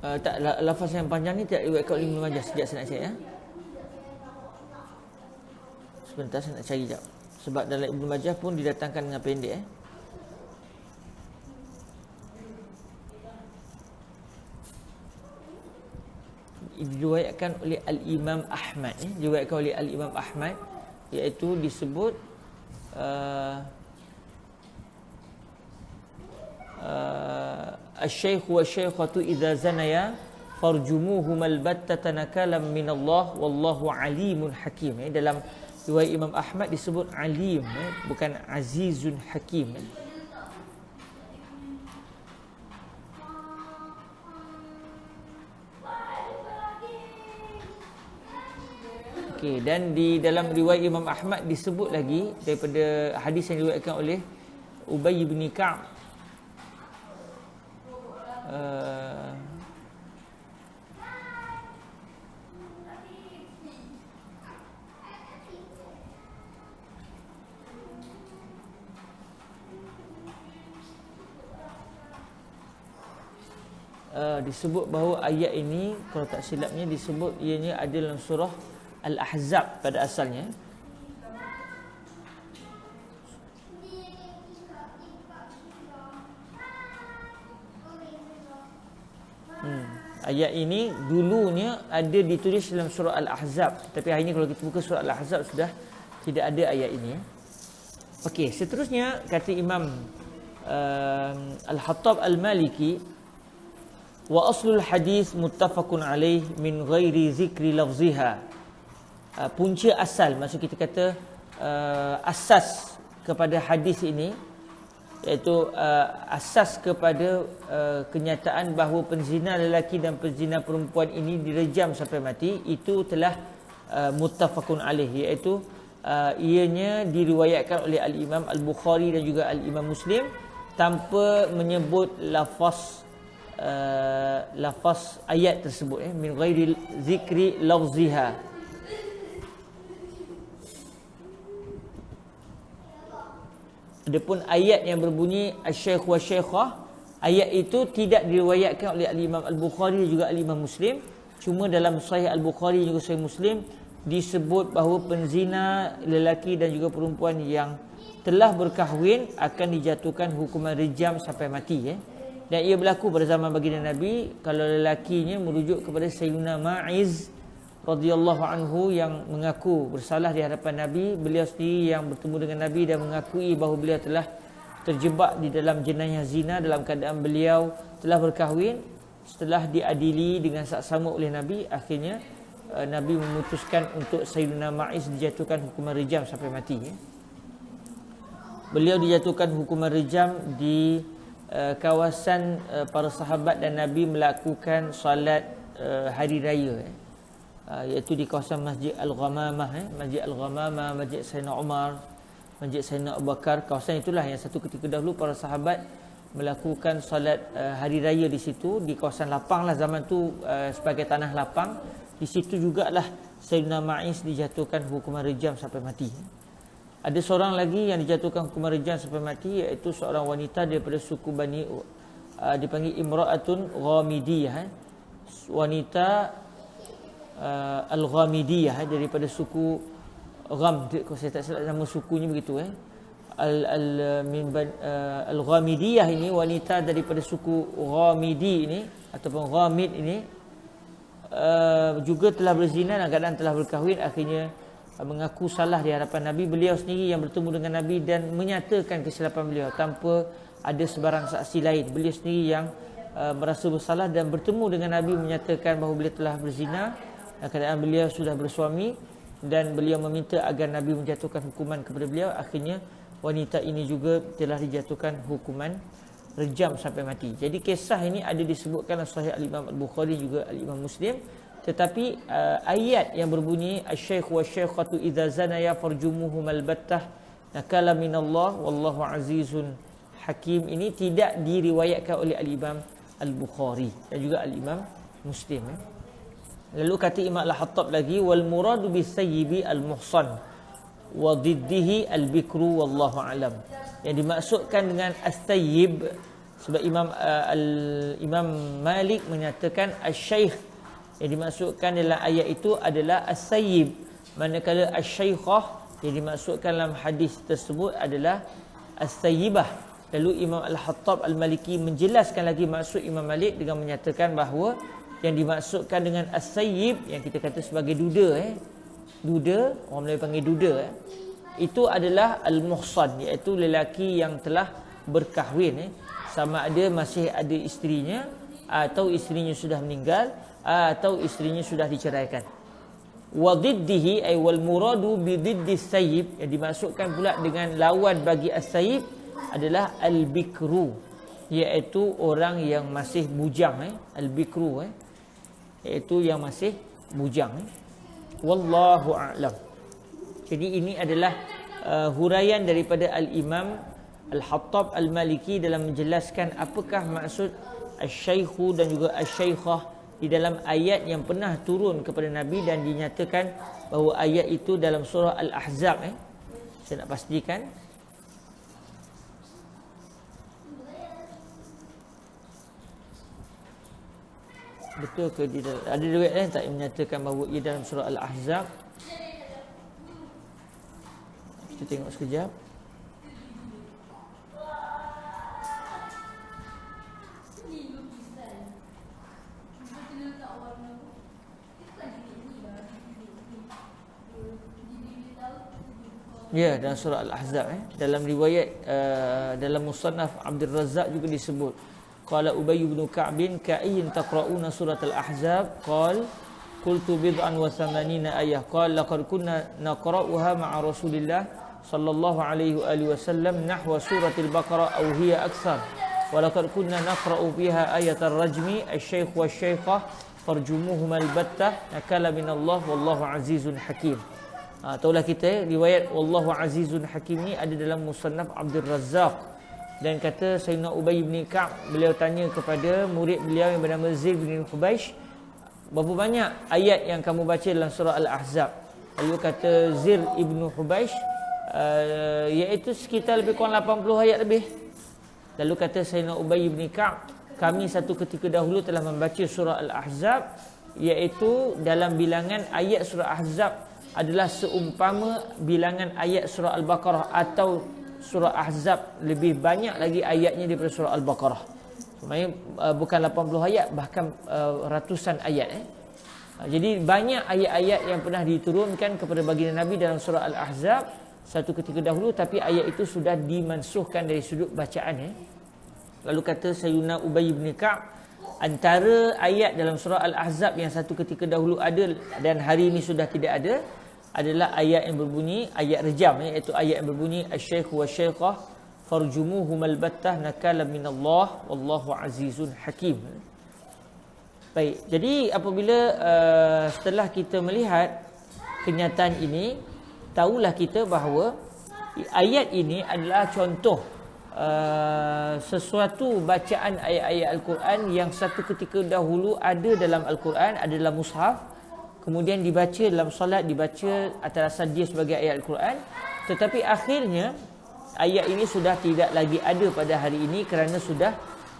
Tak, lafaz yang panjang ni tidak diriwayatkan oleh Ibnu Majah. Sekejap saya nak cek. Sebentar saya nak cari sekejap. Sebab dalam Ibnu Majah pun didatangkan dengan pendek. Diriwayatkan oleh Al-Imam Ahmad. Diriwayatkan oleh Al-Imam Ahmad, iaitu disebut asy-syaikh wa syaikhatu idza zanaya farjumuhumal battata nakalam minallah wallahu alimun hakim. Dalam riwayat Imam Ahmad disebut alim, bukan azizun hakim. Dan di dalam riwayat Imam Ahmad disebut lagi daripada hadis yang diriwayatkan oleh Ubay bin Ka'ab, disebut bahawa ayat ini, kalau tak silapnya disebut ianya ada dalam surah Al-Ahzab pada asalnya. Ayat ini dulunya ada ditulis dalam surah Al-Ahzab, tapi hari ini kalau kita buka surah Al-Ahzab sudah tidak ada ayat ini. Okey, seterusnya kata Imam Al-Hattab Al-Maliki, wa aslul hadis muttafaqun alaih min ghairi zikri lafziha. punca asal, maksud kita kata asas kepada hadis ini, iaitu asas kepada kenyataan bahawa penzina lelaki dan penzina perempuan ini direjam sampai mati, itu telah muttafaqun alaih, iaitu ianya diriwayatkan oleh Al-Imam Al-Bukhari dan juga Al-Imam Muslim tanpa menyebut lafaz ayat tersebut, min ghairi zikri lafziha. Adapun ayat yang berbunyi asy-syaikh wa syaikha, ayat itu tidak diriwayatkan oleh Al-Imam Al-Bukhari dan juga Al-Imam Muslim. Cuma dalam Sahih Al-Bukhari dan juga Sahih Muslim disebut bahawa penzina lelaki dan juga perempuan yang telah berkahwin akan dijatuhkan hukuman rejam sampai mati. Dan ia berlaku pada zaman baginda Nabi kalau lelakinya merujuk kepada Sayyidina Ma'iz radhiyallahu anhu yang mengaku bersalah di hadapan Nabi. Beliau sendiri yang bertemu dengan Nabi dan mengakui bahawa beliau telah terjebak di dalam jenayah zina dalam keadaan beliau telah berkahwin. Setelah diadili dengan saksama oleh Nabi, akhirnya Nabi memutuskan untuk Sayyidina Ma'iz dijatuhkan hukuman rejam sampai mati. Beliau dijatuhkan hukuman rejam di kawasan para sahabat dan Nabi melakukan solat hari raya, iaitu di kawasan Masjid Al-Ghamamah, Masjid Al-Ghamamah, Masjid Sayyidina Umar, Masjid Sayyidina Abu Bakar. Kawasan itulah yang satu ketika dahulu para sahabat melakukan solat hari raya di situ, di kawasan lapang lah zaman tu, sebagai tanah lapang. Di situ jugalah Sayyidina Ma'iz dijatuhkan hukuman rejam sampai mati. Ada seorang lagi yang dijatuhkan hukuman rejam sampai mati, iaitu seorang wanita daripada suku Bani, dipanggil Imra'atun Ghamidiyah, wanita Al-Ghamidiyah, daripada suku Gham, kalau saya tak salah nama sukunya begitu. Al-Ghamidiyah ini, wanita daripada suku Ghamidi ini ataupun Ghamid ini, juga telah berzina dan keadaan telah berkahwin, akhirnya mengaku salah di hadapan Nabi. Beliau sendiri yang bertemu dengan Nabi dan menyatakan kesilapan beliau tanpa ada sebarang saksi lain. Beliau sendiri yang merasa bersalah dan bertemu dengan Nabi menyatakan bahawa beliau telah berzina dan keadaan beliau sudah bersuami, dan beliau meminta agar Nabi menjatuhkan hukuman kepada beliau. Akhirnya wanita ini juga telah dijatuhkan hukuman rejam sampai mati. Jadi kisah ini ada disebutkan oleh Sahih Al-Imam Al-Bukhari juga Al-Imam Muslim. Tetapi ayat yang berbunyi asy-syaikh wa syaikhatu idza zanaya farjumuhum al-battah nakala minallah wallahu azizun hakim ini tidak diriwayatkan oleh Al-Imam Al-Bukhari dan juga Al-Imam Muslim. Lalu kata Imam Al-Hattab lagi, wal muradu bis-sayyibi al-muhsan wa diddihi al-bikru wallahu alam. Yang dimaksudkan dengan as-sayyib, sebab Imam Malik menyatakan asy-syaikh, yang dimaksudkan dalam ayat itu adalah as-sayyib, manakala asy-syaikhah yang dimaksudkan dalam hadis tersebut adalah as-sayyibah. Lalu Imam Al-Hattab Al-Maliki menjelaskan lagi maksud Imam Malik dengan menyatakan bahawa yang dimaksudkan dengan as-sayyib yang kita kata sebagai duda, duda, orang Melayu panggil duda, itu adalah al-muhsan, iaitu lelaki yang telah berkahwin, sama ada masih ada isterinya atau isterinya sudah meninggal atau isterinya sudah diceraikan. Wa diddihi ay wal muradu bi diddi sayyib, yang dimaksudkan pula dengan lawan bagi as-sayyib adalah al-bikru, iaitu orang yang masih bujang, al-bikru, iaitu yang masih bujang. Wallahu a'lam. Jadi ini adalah huraian daripada Al-Imam Al-Hattab Al-Maliki dalam menjelaskan apakah maksud asy-syaikhu dan juga asy-syaikhah di dalam ayat yang pernah turun kepada Nabi, dan dinyatakan bahawa ayat itu dalam surah Al-Ahzab. Saya nak pastikan. Betul ke dia ada riwayat lain tak yang menyatakan bahawa ia dalam surah Al-Ahzab? Kita tengok sekejap. Ya, dalam surah Al-Ahzab. Dalam riwayat dalam Musannaf Abdul Razzaq juga disebut. Qala Ubay bin Ka'b ka'in taqra'una surat Al-Ahzab qal qultu bid'an wa thamanina ayah. Qala laqad kunna naqra'uha ma'a Rasulillah sallallahu alaihi wa alihi wasallam nahwa suratil Baqarah aw hiya akthar. Wa laqad kunna naqra'u fiha ayatal rajmi asy-syaikh wasy-syaikhah farjumuhuma al-battah nakala minallah wallahu azizun hakim. Taulah kita riwayat wallahu azizun hakim ni ada dalam musannaf Abdul Razzaq. Dan kata Sayyidina Ubay bin Ka'ab, beliau tanya kepada murid beliau yang bernama Zaid bin Hubaish, berapa banyak ayat yang kamu baca dalam surah Al-Ahzab? Lalu kata Zaid bin Hubaish, iaitu sekitar lebih kurang 80 ayat lebih. Lalu kata Sayyidina Ubay bin Ka'ab, kami satu ketika dahulu telah membaca surah Al-Ahzab, iaitu dalam bilangan ayat surah Ahzab adalah seumpama bilangan ayat surah Al-Baqarah, atau surah Ahzab lebih banyak lagi ayatnya daripada surah Al-Baqarah. Sebenarnya bukan 80 ayat, bahkan ratusan ayat. Jadi banyak ayat-ayat yang pernah diturunkan kepada baginda Nabi dalam surah Al-Ahzab satu ketika dahulu, tapi ayat itu sudah dimansuhkan dari sudut bacaan. Lalu kata Sayyidina Ubay bin Ka'ab, antara ayat dalam surah Al-Ahzab yang satu ketika dahulu ada dan hari ini sudah tidak ada adalah ayat yang berbunyi, ayat rejam, iaitu ayat yang berbunyi asy-syaikh wasy-syaikhah farjumuhumal battah nakala minallah wallahu azizun hakim. Baik, jadi apabila setelah kita melihat kenyataan ini, tahulah kita bahawa ayat ini adalah contoh sesuatu bacaan ayat-ayat Al-Quran yang satu ketika dahulu ada dalam Al-Quran, ada dalam mushaf, kemudian dibaca dalam solat, dibaca atas dia sebagai ayat Al-Quran, tetapi akhirnya ayat ini sudah tidak lagi ada pada hari ini kerana sudah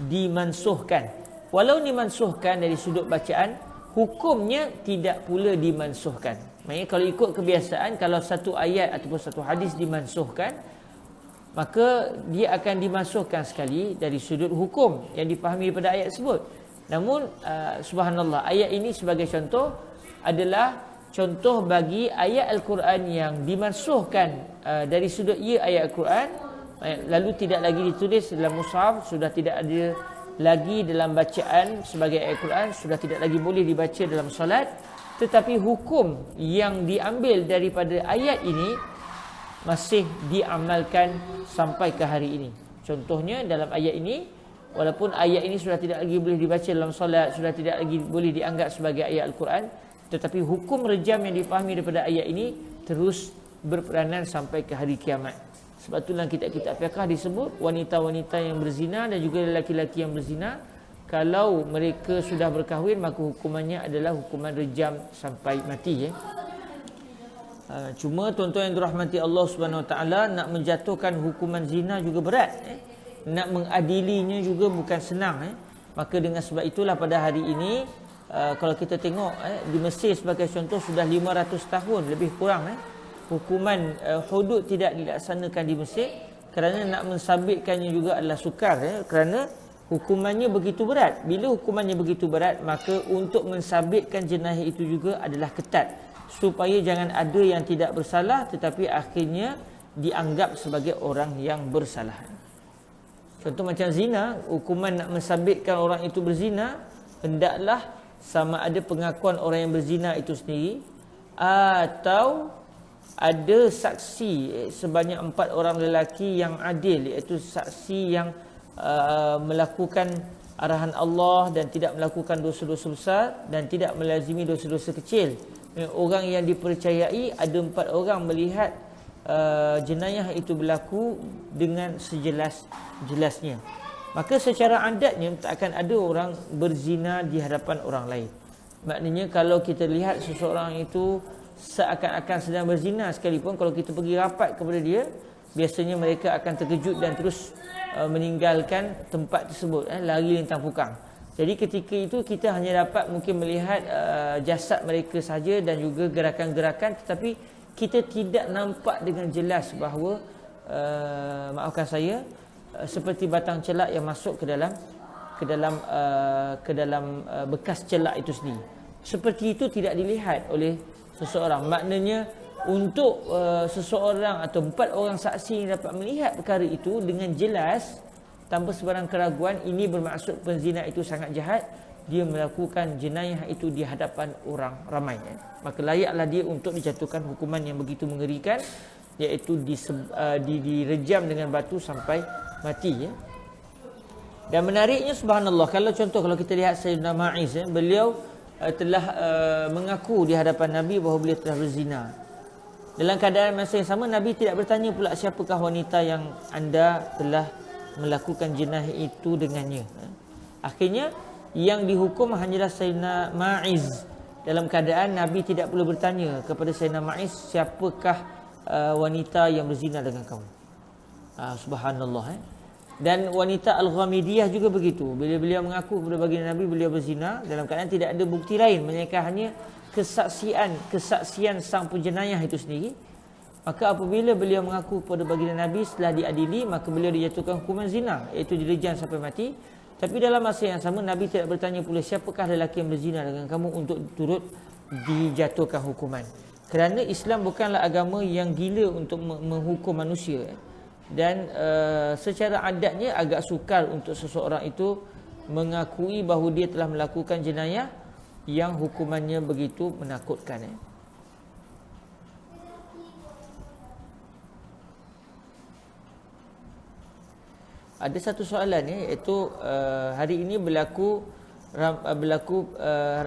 dimansuhkan. Walau dimansuhkan dari sudut bacaan, hukumnya tidak pula dimansuhkan. Maksudnya kalau ikut kebiasaan, kalau satu ayat ataupun satu hadis dimansuhkan, maka dia akan dimansuhkan sekali dari sudut hukum yang dipahami daripada ayat tersebut. Namun subhanallah, ayat ini sebagai contoh adalah contoh bagi ayat Al-Quran yang dimansuhkan dari sudut ia ayat Al-Quran, lalu tidak lagi ditulis dalam mushaf, sudah tidak ada lagi dalam bacaan sebagai ayat Al-Quran, sudah tidak lagi boleh dibaca dalam solat, tetapi hukum yang diambil daripada ayat ini masih diamalkan sampai ke hari ini. Contohnya dalam ayat ini, walaupun ayat ini sudah tidak lagi boleh dibaca dalam solat, sudah tidak lagi boleh dianggap sebagai ayat Al-Quran, tetapi hukum rejam yang dipahami daripada ayat ini terus berperanan sampai ke hari kiamat. Sebab itulah kitab-kitab fiqh disebut wanita-wanita yang berzina dan juga lelaki-lelaki yang berzina, kalau mereka sudah berkahwin maka hukumannya adalah hukuman rejam sampai mati. Cuma tuan-tuan yang dirahmati Allah Subhanahu Wa Taala, nak menjatuhkan hukuman zina juga berat. Nak mengadilinya juga bukan senang. Maka dengan sebab itulah pada hari ini, kalau kita tengok di Mesir sebagai contoh, sudah 500 tahun lebih kurang hukuman hudud tidak dilaksanakan di Mesir, kerana nak mensabitkannya juga adalah sukar, kerana hukumannya begitu berat. Bila hukumannya begitu berat, maka untuk mensabitkan jenayah itu juga adalah ketat, supaya jangan ada yang tidak bersalah tetapi akhirnya dianggap sebagai orang yang bersalah. Contoh macam zina, hukuman nak mensabitkan orang itu berzina, hendaklah sama ada pengakuan orang yang berzina itu sendiri, atau ada saksi sebanyak 4 orang lelaki yang adil, iaitu saksi yang melakukan arahan Allah dan tidak melakukan dosa-dosa besar dan tidak melazimi dosa-dosa kecil. Orang yang dipercayai, ada 4 orang melihat jenayah itu berlaku dengan sejelas-jelasnya. Maka secara adatnya tak akan ada orang berzina di hadapan orang lain. Maknanya kalau kita lihat seseorang itu seakan-akan sedang berzina sekalipun, kalau kita pergi rapat kepada dia, biasanya mereka akan terkejut dan terus meninggalkan tempat tersebut, lari lintang pukang. Jadi ketika itu kita hanya dapat mungkin melihat jasad mereka saja dan juga gerakan-gerakan, tetapi kita tidak nampak dengan jelas bahawa maafkan saya, seperti batang celak yang masuk ke dalam bekas celak itu sendiri. Seperti itu tidak dilihat oleh seseorang. Maknanya untuk seseorang atau 4 orang saksi yang dapat melihat perkara itu dengan jelas tanpa sebarang keraguan, ini bermaksud penzina itu sangat jahat, dia melakukan jenayah itu di hadapan orang ramai, maka layaklah dia untuk dijatuhkan hukuman yang begitu mengerikan, iaitu direjam dengan batu sampai mati. Dan menariknya, subhanallah, kalau kita lihat Sayyidina Ma'iz, beliau telah mengaku di hadapan Nabi bahawa beliau telah berzina. Dalam keadaan masa yang sama, Nabi tidak bertanya pula siapakah wanita yang anda telah melakukan jenayah itu dengannya. Akhirnya yang dihukum hanyalah Sayyidina Ma'iz. Dalam keadaan Nabi tidak perlu bertanya kepada Sayyidina Ma'iz, siapakah wanita yang berzina dengan kamu. Subhanallah. Dan wanita Al-Ghamidiyah juga begitu. Bila beliau mengaku kepada baginda Nabi beliau berzina, dalam keadaan tidak ada bukti lain melainkan hanya kesaksian sang penjenayah itu sendiri, maka apabila beliau mengaku kepada baginda Nabi setelah diadili, maka beliau dijatuhkan hukuman zina, iaitu direjam sampai mati. Tapi dalam masa yang sama, Nabi tidak bertanya pula siapakah lelaki yang berzina dengan kamu untuk turut dijatuhkan hukuman. Kerana Islam bukanlah agama yang gila untuk menghukum manusia. Dan secara adatnya agak sukar untuk seseorang itu mengakui bahawa dia telah melakukan jenayah yang hukumannya begitu menakutkan. Ada satu soalan iaitu hari ini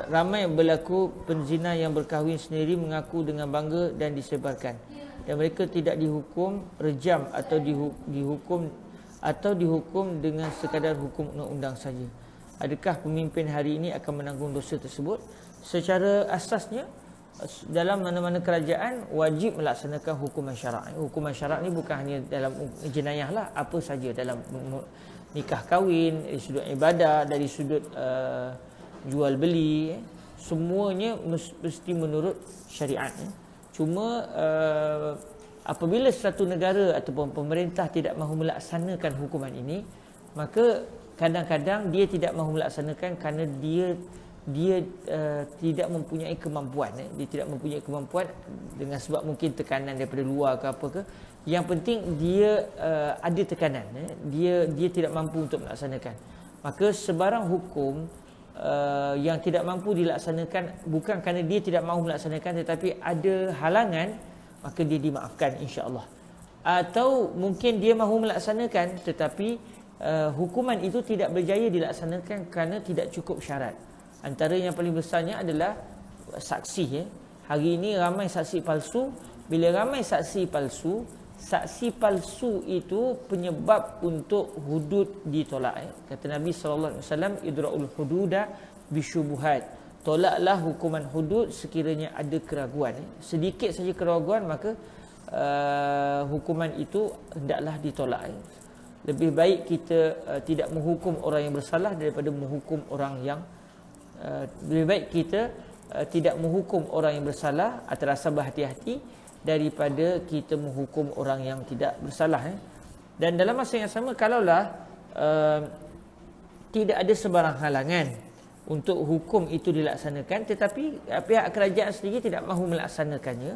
ramai berlaku penzina yang berkahwin sendiri mengaku dengan bangga dan disebarkan, dan mereka tidak dihukum rejam atau dihukum dengan sekadar hukum undang-undang saja. Adakah pemimpin hari ini akan menanggung dosa tersebut? Secara asasnya dalam mana-mana kerajaan wajib melaksanakan hukuman syarak. Hukuman syarak ni bukan hanya dalam jenayah lah, apa saja, dalam nikah kahwin, dari sudut ibadah, dari sudut jual beli, semuanya mesti menurut syariat. Cuma apabila satu negara ataupun pemerintah tidak mahu melaksanakan hukuman ini, maka kadang-kadang dia tidak mahu melaksanakan kerana dia tidak mempunyai kemampuan. Dia tidak mempunyai kemampuan dengan sebab mungkin tekanan daripada luar ke apa ke. Yang penting dia ada tekanan. Dia tidak mampu untuk melaksanakan. Maka sebarang hukum yang tidak mampu dilaksanakan bukan kerana dia tidak mahu melaksanakan, tetapi ada halangan, maka dia dimaafkan insya-Allah. Atau mungkin dia mahu melaksanakan tetapi hukuman itu tidak berjaya dilaksanakan kerana tidak cukup syarat. Antara yang paling besarnya adalah saksi. Hari ini ramai saksi palsu. Bila ramai saksi palsu itu penyebab untuk hudud ditolak. Kata Nabi SAW, idra'ul hududa bisyubuhat. Tolaklah hukuman hudud sekiranya ada keraguan. Sedikit saja keraguan, maka hukuman itu hendaklah ditolak. Lebih baik kita tidak menghukum orang yang bersalah daripada menghukum orang yang lebih baik kita tidak menghukum orang yang bersalah atau rasa berhati-hati daripada kita menghukum orang yang tidak bersalah. Dan dalam masa yang sama, kalaulah tidak ada sebarang halangan untuk hukum itu dilaksanakan, tetapi pihak kerajaan sendiri tidak mahu melaksanakannya,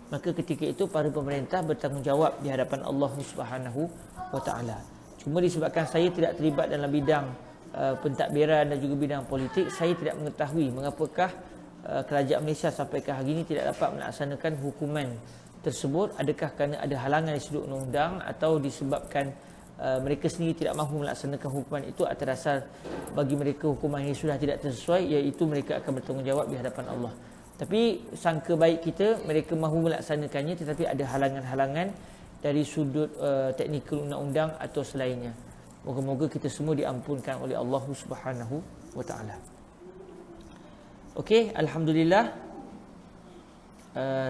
maka ketika itu para pemerintah bertanggungjawab di hadapan Allah Subhanahu wa Ta'ala. Cuma disebabkan saya tidak terlibat dalam bidang pentadbiran dan juga bidang politik, saya tidak mengetahui mengapakah kerajaan Malaysia sampai ke hari ini tidak dapat melaksanakan hukuman tersebut. Adakah kerana ada halangan dari sudut undang-undang atau disebabkan mereka sendiri tidak mahu melaksanakan hukuman itu atas dasar bagi mereka hukuman ini sudah tidak sesuai, iaitu mereka akan bertanggungjawab di hadapan Allah. Tapi sangka baik kita, mereka mahu melaksanakannya tetapi ada halangan-halangan dari sudut teknikal undang-undang atau selainnya. Moga-moga kita semua diampunkan oleh Allah Subhanahu wa Ta'ala. Okey, alhamdulillah.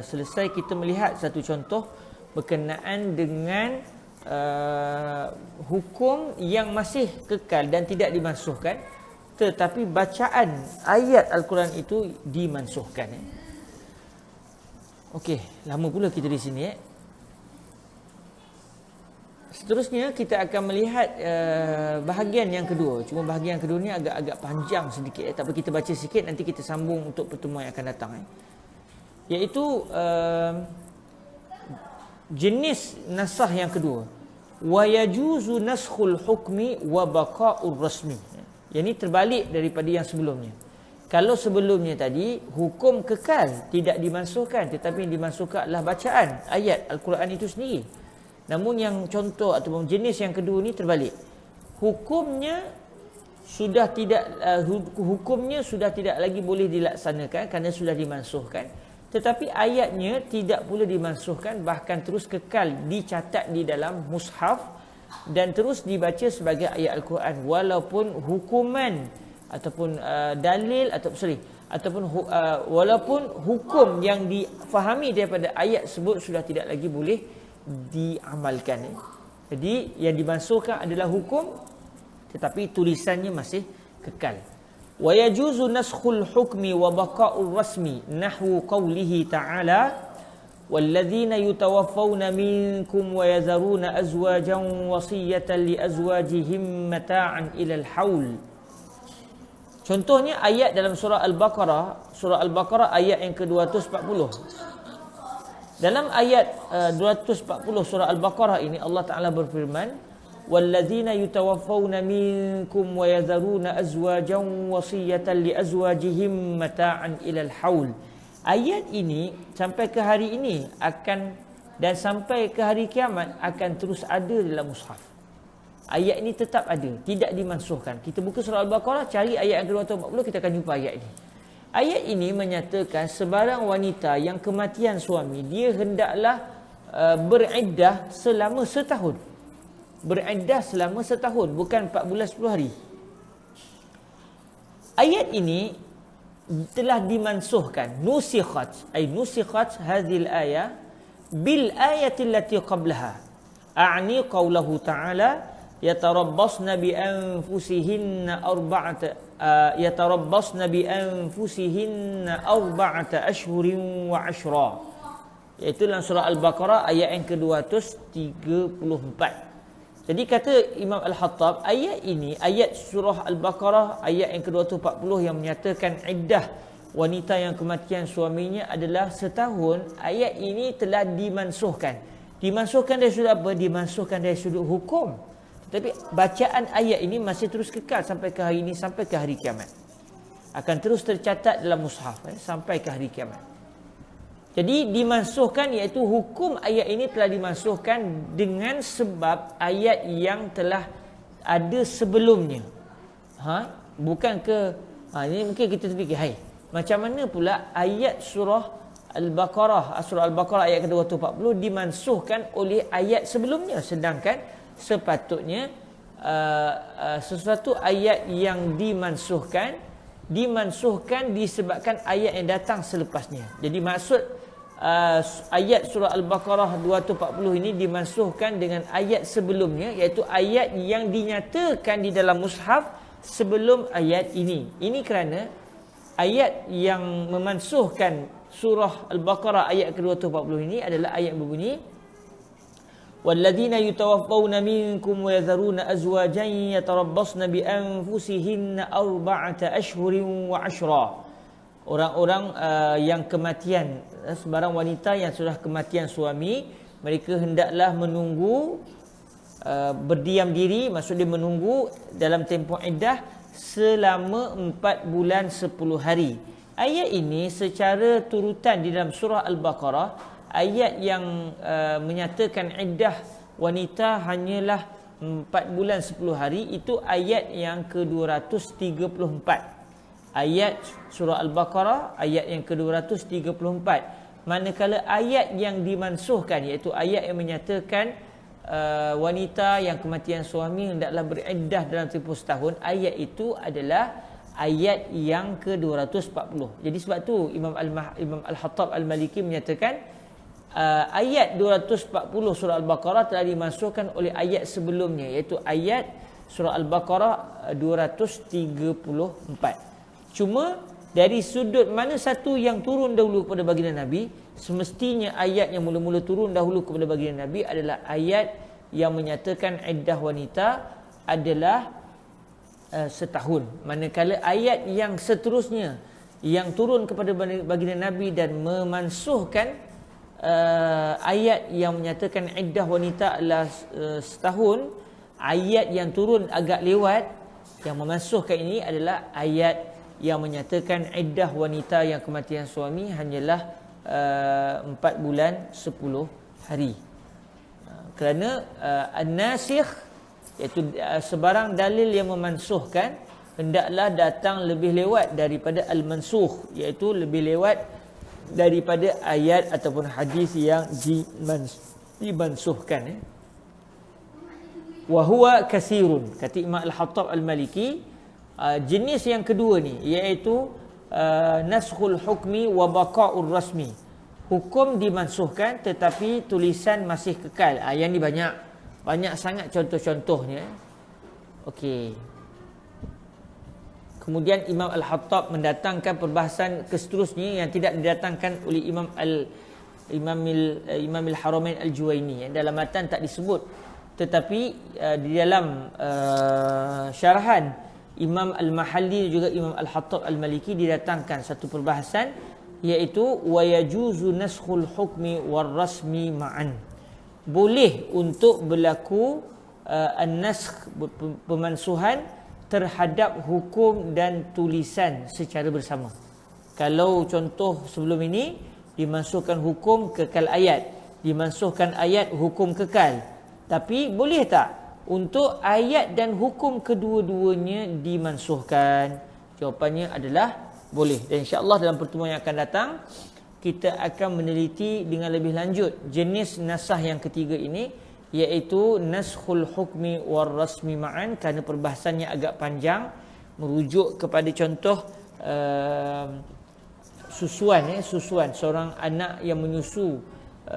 Selesai kita melihat satu contoh berkenaan dengan hukum yang masih kekal dan tidak dimansuhkan, tetapi bacaan ayat Al-Quran itu dimansuhkan. Okey, lama pula kita di sini. Seterusnya kita akan melihat bahagian yang kedua. Cuma bahagian yang kedua ni agak-agak panjang sedikit. Tapi kita baca sikit, nanti kita sambung untuk pertemuan yang akan datang. Iaitu jenis nasakh yang kedua. Wa yajuzu naskhul hukmi wa baqa'ur rasmi. Yang ini terbalik daripada yang sebelumnya. Kalau sebelumnya tadi hukum kekal, tidak dimansuhkan, tetapi yang dimansuhkan adalah bacaan ayat Al-Quran itu sendiri. Namun yang contoh ataupun jenis yang kedua ni terbalik. Hukumnya sudah tidak lagi boleh dilaksanakan kerana sudah dimansuhkan. Tetapi ayatnya tidak pula dimansuhkan, bahkan terus kekal dicatat di dalam mushaf dan terus dibaca sebagai ayat Al-Quran, walaupun hukuman ataupun walaupun hukum yang difahami daripada ayat tersebut sudah tidak lagi boleh diamalkan. Jadi yang dimansuhkan adalah hukum, tetapi tulisannya masih kekal. Wa yajuzu naskhul hukmi wa baqa'ur rasmi nahwu qawlihi ta'ala والذين يتوفون منكم ويذرون أزواجا وصية لأزواجهم متاعا إلى الحول. Contohnya ayat dalam surah Al-Baqarah ayat yang ke-240. Dalam ayat 240 surah Al-Baqarah ini Allah Taala berfirman, "Walladzina yutawaffawna minkum wa yadharuna azwajan wasiyatan li azwajihim mata'an ilal haul." Ayat ini sampai ke hari ini dan sampai ke hari kiamat akan terus ada dalam mushaf. Ayat ini tetap ada, tidak dimansuhkan. Kita buka surah Al-Baqarah, cari ayat yang ke-240, kita akan jumpa ayat ini. Ayat ini menyatakan sebarang wanita yang kematian suami, dia hendaklah beriddah selama setahun. Beriddah selama setahun, bukan 4 bulan 10 hari. Ayat ini telah dimansuhkan, nusikhat hadhil ayah bil ayati allati qablaha, a'ni qawlahu ta'ala yatarabbasna bi anfusihinna arba'ata ashhurin wa ashra, iaitu dalam surah Al-Baqarah ayat yang ke-234. Jadi kata Imam Al-Hattab, ayat ini, ayat surah Al-Baqarah ayat yang ke-240 yang menyatakan iddah wanita yang kematian suaminya adalah setahun, ayat ini telah dimansuhkan. Dimansuhkan dari sudut apa? Dimansuhkan dari sudut hukum. Tetapi bacaan ayat ini masih terus kekal sampai ke hari ini, sampai ke hari kiamat. Akan terus tercatat dalam mushaf sampai ke hari kiamat. Jadi dimansuhkan, iaitu hukum ayat ini telah dimansuhkan dengan sebab ayat yang telah ada sebelumnya. Bukan ke ini mungkin kita terfikir, macam mana pula ayat surah Al-Baqarah ayat ke-240 dimansuhkan oleh ayat sebelumnya, sedangkan sepatutnya sesuatu ayat yang dimansuhkan disebabkan ayat yang datang selepasnya. Jadi maksud ayat surah Al-Baqarah 240 ini dimansuhkan dengan ayat sebelumnya, iaitu ayat yang dinyatakan di dalam mushaf sebelum ayat ini. Ini kerana ayat yang memansuhkan surah Al-Baqarah ayat ke-240 ini adalah ayat berbunyi, "Walladzina yutawaffawna minkum wa yadharuna azwajan yatarabbasna bi anfusihinna arba'ata ashhurin wa ashra." Orang-orang yang kematian, sebarang wanita yang sudah kematian suami, mereka hendaklah menunggu, berdiam diri, maksudnya menunggu dalam tempoh iddah selama 4 bulan 10 hari. Ayat ini secara turutan di dalam surah Al-Baqarah, ayat yang menyatakan iddah wanita hanyalah 4 bulan 10 hari, itu ayat yang ke-234. Ayat surah Al-Baqarah ayat yang ke-234. Manakala ayat yang dimansuhkan, iaitu ayat yang menyatakan wanita yang kematian suami hendaklah beriddah dalam tempoh setahun, ayat itu adalah ayat yang ke-240. Jadi sebab tu Imam Al-Hattab Al-Maliki menyatakan ayat 240 surah Al-Baqarah telah dimasukkan oleh ayat sebelumnya, iaitu ayat surah Al-Baqarah 234. Cuma dari sudut mana satu yang turun dahulu kepada baginda Nabi, semestinya ayat yang mula-mula turun dahulu kepada baginda Nabi adalah ayat yang menyatakan iddah wanita adalah setahun. Manakala ayat yang seterusnya yang turun kepada baginda Nabi dan memansuhkan ayat yang menyatakan iddah wanita adalah setahun, ayat yang turun agak lewat, Yang memansuhkan ini adalah ayat yang menyatakan iddah wanita yang kematian suami hanyalah 4 bulan 10 hari. Kerana an-nasikh, iaitu sebarang dalil yang memansuhkan, hendaklah datang lebih lewat daripada al-mansukh, iaitu lebih lewat daripada ayat ataupun hadis yang dimansuhkan. Wa huwa kasirun, kata Imam Al-Hattab Al-Maliki. Jenis yang kedua ni iaitu naskhul hukmi wa baqa'ur rasmi. Hukum dimansuhkan tetapi tulisan masih kekal. Yang ni banyak sangat contoh-contohnya. Okey. Kemudian Imam Al-Hattab mendatangkan perbahasan seterusnya yang tidak didatangkan oleh Imam Al-Haramain Al-Juwaini. Dalam matan tak disebut, tetapi di dalam syarahan Imam Al-Mahalli juga Imam Al-Hattab Al-Maliki didatangkan satu perbahasan, iaitu wa yajuzu naskhul hukmi war rasmi ma'an. Boleh untuk berlaku an-naskh, pemansuhan terhadap hukum dan tulisan secara bersama. Kalau contoh sebelum ini dimansuhkan hukum kekal ayat, dimansuhkan ayat hukum kekal, tapi boleh tak untuk ayat dan hukum kedua-duanya dimansuhkan? Jawapannya adalah boleh. Dan insya-Allah dalam pertemuan yang akan datang kita akan meneliti dengan lebih lanjut jenis nasah yang ketiga ini, iaitu naskhul hukmi war rasmi ma'an, kerana perbahasannya agak panjang, merujuk kepada contoh susuan seorang anak yang menyusu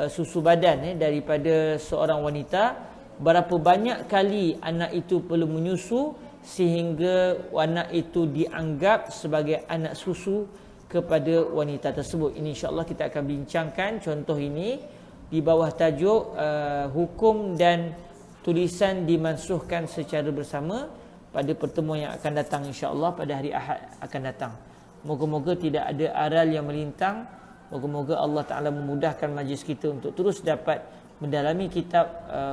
susu badan daripada seorang wanita. Berapa banyak kali anak itu perlu menyusu sehingga anak itu dianggap sebagai anak susu kepada wanita tersebut. Ini insya-Allah kita akan bincangkan contoh ini di bawah tajuk hukum dan tulisan dimansuhkan secara bersama pada pertemuan yang akan datang, insya-Allah pada hari Ahad akan datang. Moga-moga tidak ada aral yang melintang. Moga-moga Allah Ta'ala memudahkan majlis kita untuk terus dapat mendalami kitab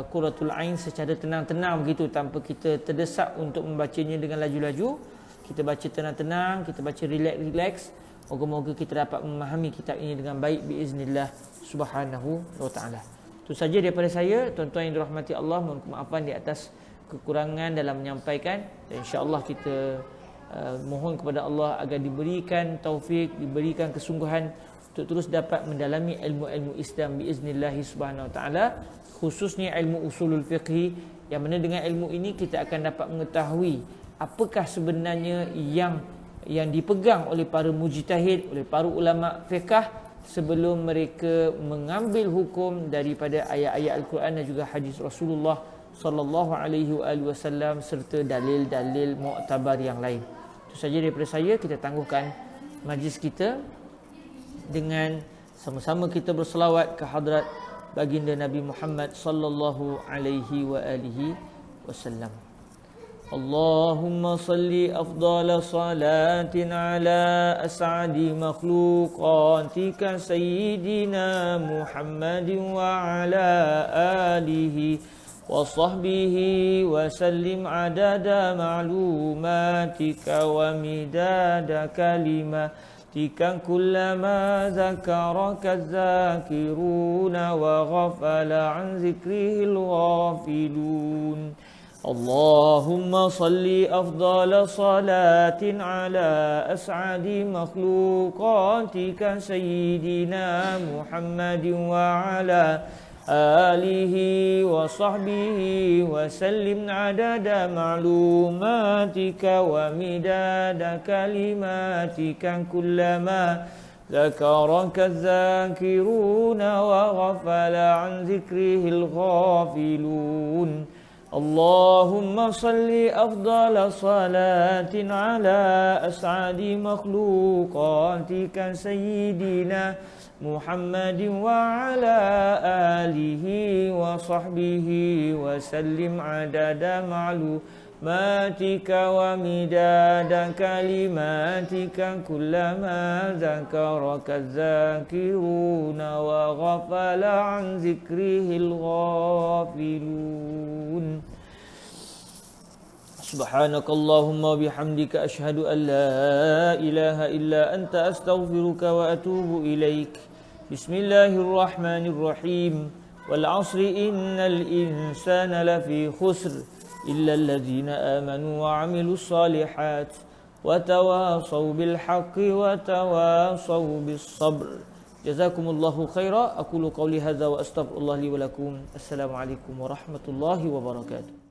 Qurratul Ain secara tenang-tenang begitu, tanpa kita terdesak untuk membacanya dengan laju-laju. Kita baca tenang-tenang, kita baca relax-relax. Moga-moga kita dapat memahami kitab ini dengan baik biiznillah subhanahu wa ta'ala. Itu saja daripada saya. Tuan-tuan yang dirahmati Allah, mohon kemaafan di atas kekurangan dalam menyampaikan. Dan insya-Allah kita mohon kepada Allah agar diberikan taufik, diberikan kesungguhan untuk terus dapat mendalami ilmu-ilmu Islam biiznillah subhanahu wa ta'ala, khususnya ilmu usulul fiqh, yang mana dengan ilmu ini kita akan dapat mengetahui apakah sebenarnya yang dipegang oleh para mujtahid, oleh para ulama fiqh sebelum mereka mengambil hukum daripada ayat-ayat Al-Quran dan juga hadis Rasulullah sallallahu alaihi wasallam serta dalil-dalil muktabar yang lain. Itu saja daripada saya. Kita tangguhkan majlis kita dengan sama-sama kita berselawat ke hadrat baginda Nabi Muhammad sallallahu alaihi wa alihi wasallam. Allahumma salli afdala salatin ala as'adi makhluqatika sayyidina Muhammadin wa ala alihi wa sahbihi wa sallim adada ma'lumatika wa midada kalimatika kullama zakaraka zakiruna wa ghafala an zikrihil ghafilun. Allahumma salli afdala salatin ala as'adi makhluqatika sayyidina Muhammadin wa ala alihi wa sahbihi wa sallim adada ma'lumatika wa midada kalimatika kullama zakaraka zakiruna wa ghafala an zikrihil ghafilun. Allahumma salli afdala salatin ala as'adi makhluqatika sayyidina Muhammadin wa ala alihi wa sahbihi wa sallim adada ma'lumatika wa midada kalimatika kullama zakaraka zakiruna wa ghafala an zikrihil ghafilun. Subhanakallahumma wa bihamdika asyhadu an la ilaha illa anta astaghfiruka wa atubu ilaik. Bismillahirrahmanirrahim. Wal 'asri innal insana lafi khusr illa alladhina amanu wa 'amilus solihat wa tawasaw bil haqqi wa tawasaw bis sabr. Jazakumullahu khaira. Aqulu qawli hadza wa astaghfirullah li wa lakum. Assalamualaikum warahmatullahi wabarakatuh.